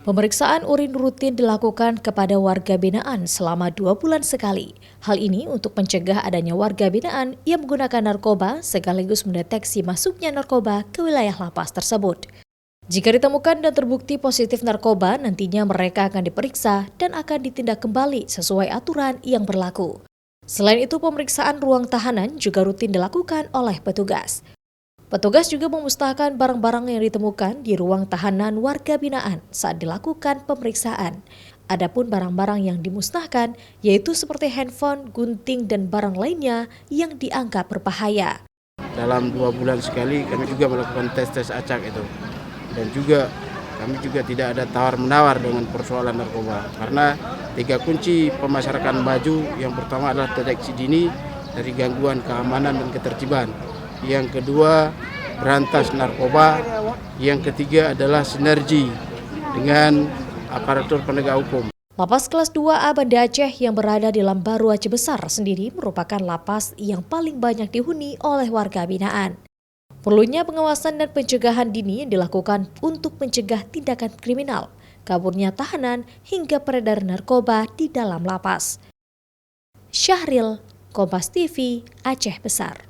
Pemeriksaan urin rutin dilakukan kepada warga binaan selama 2 bulan sekali. Hal ini untuk mencegah adanya warga binaan yang menggunakan narkoba sekaligus mendeteksi masuknya narkoba ke wilayah lapas tersebut. Jika ditemukan dan terbukti positif narkoba, nantinya mereka akan diperiksa dan akan ditindak kembali sesuai aturan yang berlaku. Selain itu, pemeriksaan ruang tahanan juga rutin dilakukan oleh petugas. Petugas juga memusnahkan barang-barang yang ditemukan di ruang tahanan warga binaan saat dilakukan pemeriksaan. Adapun barang-barang yang dimusnahkan yaitu seperti handphone, gunting, dan barang lainnya yang dianggap berbahaya. Dalam 2 bulan sekali kami juga melakukan tes acak itu. Dan juga kami juga tidak ada tawar-menawar dengan persoalan narkoba. Karena 3 kunci pemasarakatan baju, yang pertama adalah deteksi dini dari gangguan keamanan dan ketertiban. Yang kedua, berantas narkoba. Yang ketiga adalah sinergi dengan aparatur penegak hukum. Lapas kelas 2A Banda Aceh yang berada di Lambaru Aceh Besar sendiri merupakan lapas yang paling banyak dihuni oleh warga binaan. Perlunya pengawasan dan pencegahan dini yang dilakukan untuk mencegah tindakan kriminal, kaburnya tahanan, hingga peredaran narkoba di dalam lapas. Syahril, Kompas TV, Aceh Besar.